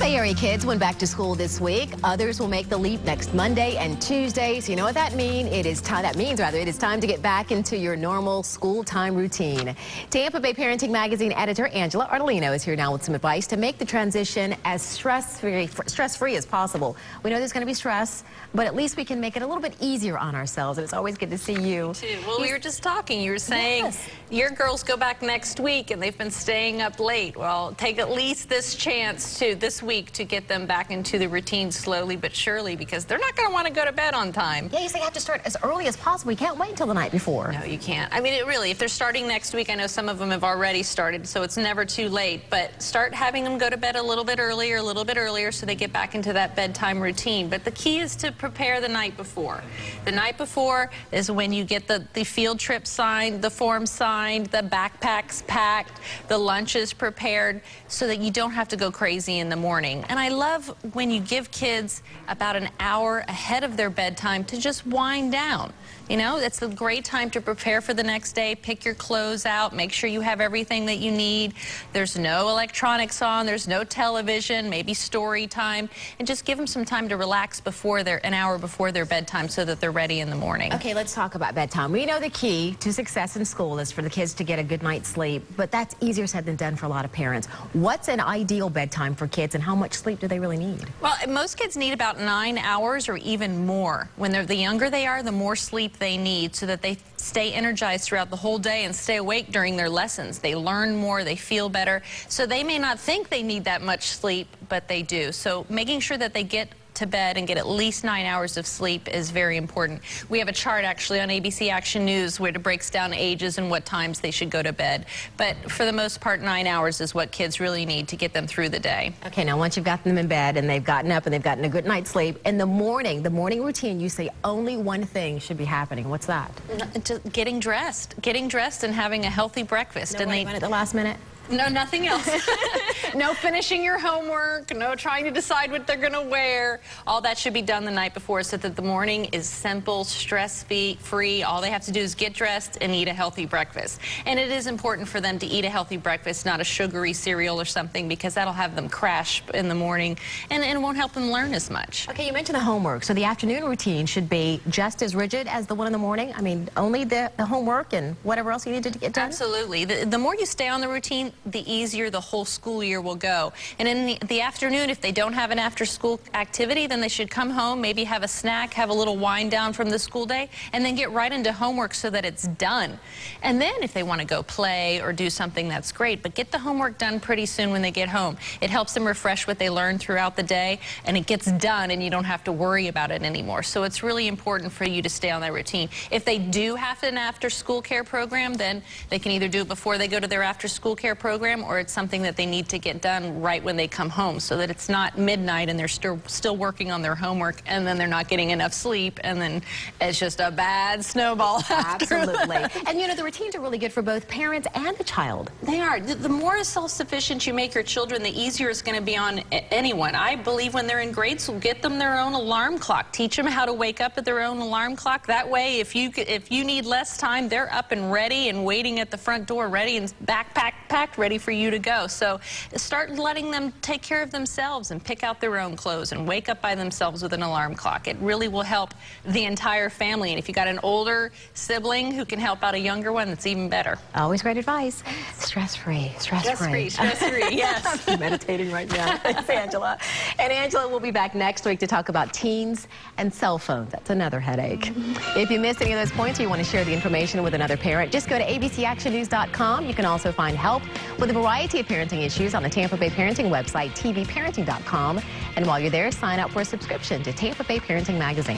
Bay Area kids went back to school this week. Others will make the leap next Monday and Tuesday. So you know what that means? It is time to get back into your normal school time routine. Tampa Bay Parenting Magazine editor Angela Ardolino is here now with some advice to make the transition as stress-free as possible. We know there's going to be stress, but at least we can make it a little bit easier on ourselves. And it's always good to see you. Too. Well, we were just talking. You were saying your girls go back next week and they've been staying up late. Well, take at least this week to get them back into the routine slowly but surely, because they're not going to want to go to bed on time. Yeah, you say you have to start as early as possible. You can't wait until the night before. No, you can't. I mean, if they're starting next week, I know some of them have already started, so it's never too late. But start having them go to bed a little bit earlier so they get back into that bedtime routine. But the key is to prepare the night before. The night before is when you get the field trip signed, the form signed, the backpacks packed, the lunches prepared, so that you don't have to go crazy in the morning. And I love when you give kids about an hour ahead of their bedtime to just wind down. You know, it's a great time to prepare for the next day. Pick your clothes out. Make sure you have everything that you need. There's no electronics on. There's no television, maybe story time. And just give them some time to relax an hour before their bedtime so that they're ready in the morning. Okay, let's talk about bedtime. We know the key to success in school is for the kids to get a good night's sleep, but that's easier said than done for a lot of parents. What's an ideal bedtime for kids, and how much sleep do they really need? Well, most kids need about 9 hours or even more. The younger they are, the more sleep they need, so that they stay energized throughout the whole day and stay awake during their lessons. They learn more, they feel better. So they may not think they need that much sleep, but they do. So making sure that they get to bed and get at least 9 hours of sleep is very important. We have a chart actually on ABC Action News where it breaks down ages and what times they should go to bed. But for the most part, 9 hours is what kids really need to get them through the day. Okay, now once you've got them in bed and they've gotten up and they've gotten a good night's sleep, in the morning routine, you say only one thing should be happening. What's that? Just getting dressed and having a healthy breakfast. No wait at the last minute? No, nothing else. No finishing your homework, no trying to decide what they're going to wear. All that should be done the night before so that the morning is simple, stress-free. All they have to do is get dressed and eat a healthy breakfast. And it is important for them to eat a healthy breakfast, not a sugary cereal or something, because that'll have them crash in the morning and it won't help them learn as much. Okay, you mentioned the homework. So the afternoon routine should be just as rigid as the one in the morning? I mean, only the homework and whatever else you need to get done? Absolutely. The more you stay on the routine, the easier the whole school year will go. And in the afternoon, if they don't have an after-school activity, then they should come home, maybe have a snack, have a little wind down from the school day, and then get right into homework so that it's done. And then if they want to go play or do something, that's great, but get the homework done pretty soon when they get home. It helps them refresh what they learned throughout the day, and it gets done and you don't have to worry about it anymore. So it's really important for you to stay on that routine. If they do have an after-school care program, then they can either do it before they go to their after-school care program, or it's something that they need to get done right when they come home, so that it's not midnight and they're still working on their homework and then they're not getting enough sleep and then it's just a bad snowball. Absolutely. And you know, the routines are really good for both parents and the child. They are. The more self-sufficient you make your children, the easier it's going to be on anyone. I believe when they're in grade school, get them their own alarm clock. Teach them how to wake up at their own alarm clock. That way, if you need less time, they're up and ready and waiting at the front door, ready and backpack packed, ready for you to go. So start letting them take care of themselves and pick out their own clothes and wake up by themselves with an alarm clock. It really will help the entire family. And if you got an older sibling who can help out a younger one, that's even better. Always great advice. Stress-free, stress-free. Stress-free, yes. I'm meditating right now. Thanks, Angela. And Angela will be back next week to talk about teens and cell phones. That's another headache. If you missed any of those points or you want to share the information with another parent, just go to abcactionnews.com. You can also find help with a variety of parenting issues on the Tampa Bay Parenting website, tvparenting.com. And while you're there, sign up for a subscription to Tampa Bay Parenting Magazine.